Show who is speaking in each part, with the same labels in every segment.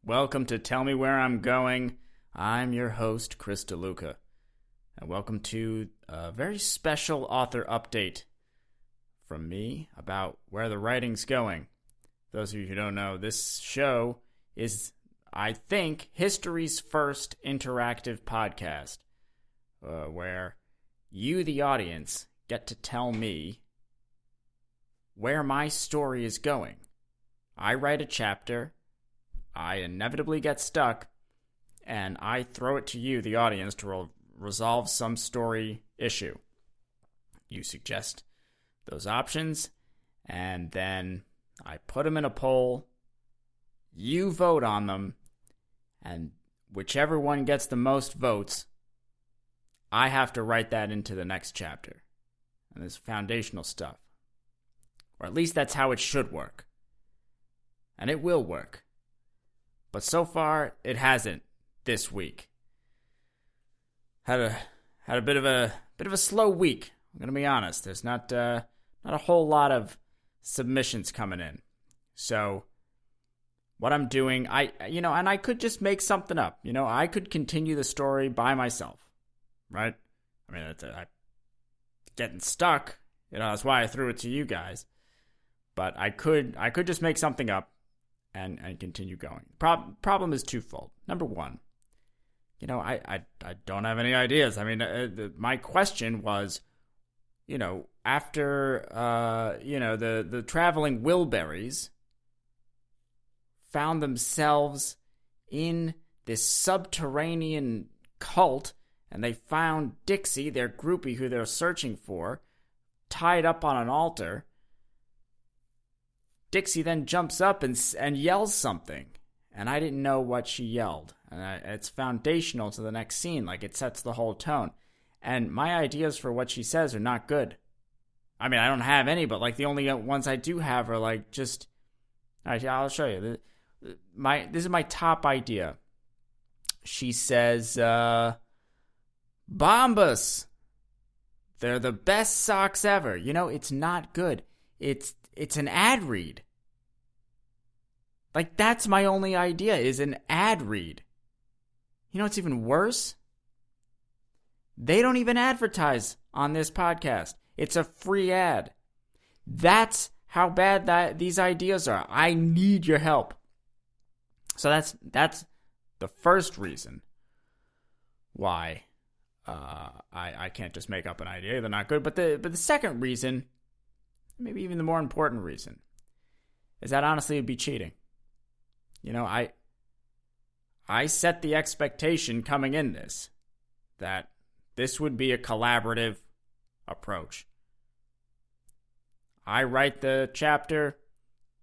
Speaker 1: Welcome to Tell Me Where I'm Going. I'm your host, Chris DeLuca. And welcome to a very special author update from me about where the writing's going. Those of you who don't know, this show is, I think, history's first interactive podcast where you, the audience, get to tell me where my story is going. I write a chapter, I inevitably get stuck, and I throw it to you, the audience, to resolve some story issue. You suggest those options, and then I put them in a poll. You vote on them, and whichever one gets the most votes, I have to write that into the next chapter. And this foundational stuff. Or at least that's how it should work. And it will work. But so far, it hasn't this week. Had a bit of a slow week. I'm gonna be honest. There's not a whole lot of submissions coming in. So what I'm doing, and I could just make something up. I could continue the story by myself, right? I mean, I'm getting stuck. That's why I threw it to you guys. But I could just make something up and continue going. Problem is twofold. Number one, I don't have any ideas. I mean, my question was, after the traveling Wilburys found themselves in this subterranean cult, and they found Dixie, their groupie who they're searching for, tied up on an altar. Dixie then jumps up and yells something, and I didn't know what she yelled. And it's foundational to the next scene, like it sets the whole tone. And my ideas for what she says are not good. I mean, I don't have any, but like the only ones I do have are like just. All right, I'll show you. This is my top idea. She says, "Bombas, they're the best socks ever." It's not good. It's an ad read. Like, that's my only idea, is an ad read. What's even worse? They don't even advertise on this podcast. It's a free ad. That's how bad these ideas are. I need your help. So that's the first reason why I can't just make up an idea. They're not good. But the second reason, maybe even the more important reason, is that honestly it'd be cheating. I set the expectation coming in this that this would be a collaborative approach. I write the chapter,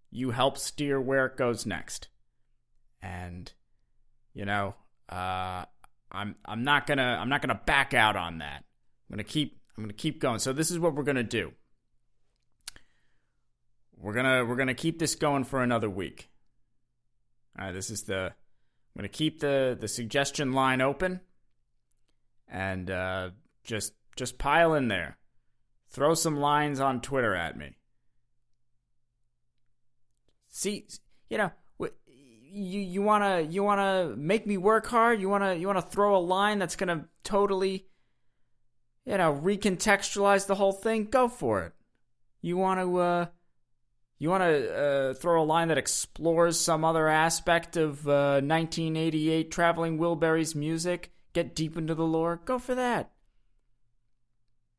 Speaker 1: you help steer where it goes next. And I'm not gonna back out on that. I'm gonna keep going. So this is what we're gonna do. We're gonna keep this going for another week. All right, I'm gonna keep the suggestion line open, and just pile in there. Throw some lines on Twitter at me. See, you wanna make me work hard. You wanna throw a line that's gonna totally, recontextualize the whole thing. Go for it. You wanna throw a line that explores some other aspect of 1988 Traveling Wilburys music? Get deep into the lore? Go for that.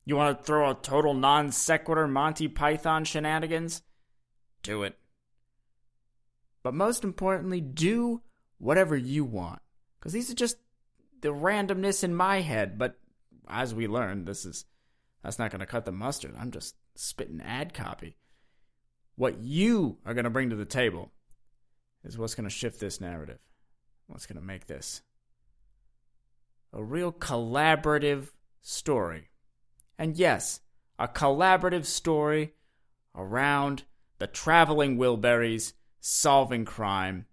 Speaker 1: You want to throw a total non sequitur Monty Python shenanigans? Do it. But most importantly, do whatever you want. Because these are just the randomness in my head. But as we learned, that's not going to cut the mustard. I'm just spitting ad copy. What you are going to bring to the table is what's going to shift this narrative. What's going to make this a real collaborative story. And yes, a collaborative story around the traveling Wilburys solving crime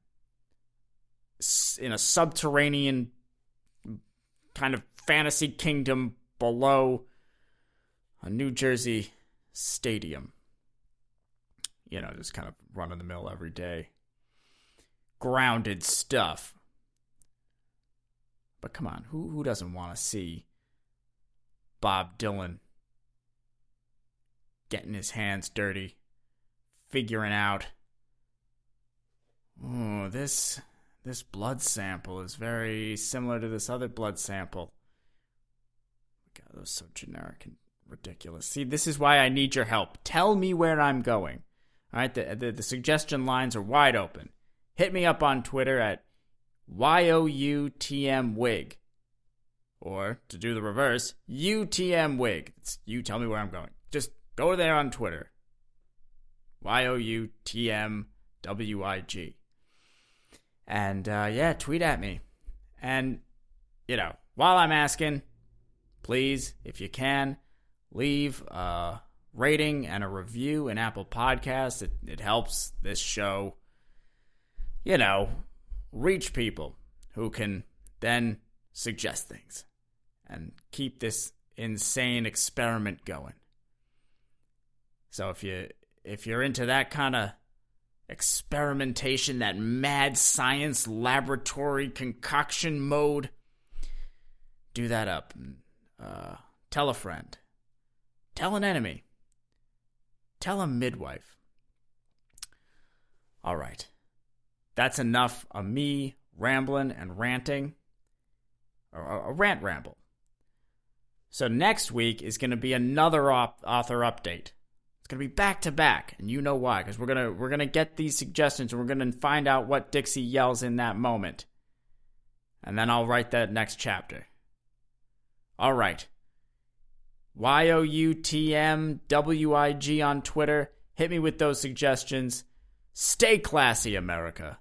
Speaker 1: in a subterranean kind of fantasy kingdom below a New Jersey stadium. Just kind of run of the mill every day. grounded stuff. But come on, who doesn't want to see Bob Dylan getting his hands dirty, figuring out, oh, this blood sample is very similar to this other blood sample. God, that was so generic and ridiculous. See, this is why I need your help. Tell me where I'm going. All right, the suggestion lines are wide open. Hit me up on Twitter at YOUTMWig. Or, to do the reverse, UTMWig. It's you tell me where I'm going. Just go there on Twitter. YOUTMWIG. And, tweet at me. And, while I'm asking, please, if you can, leave a rating and a review in Apple Podcasts. It helps this show, reach people who can then suggest things and keep this insane experiment going. So if you're into that kind of experimentation, that mad science laboratory concoction mode, do that up. Tell a friend. Tell an enemy. Tell a midwife. All right. That's enough of me rambling and ranting. Or a rant ramble. So next week is going to be another author update. It's going to be back to back, and you know why, because we're gonna get these suggestions, and we're gonna find out what Dixie yells in that moment, and then I'll write that next chapter. All right, YOUTMWIG on Twitter. Hit me with those suggestions. Stay classy, America.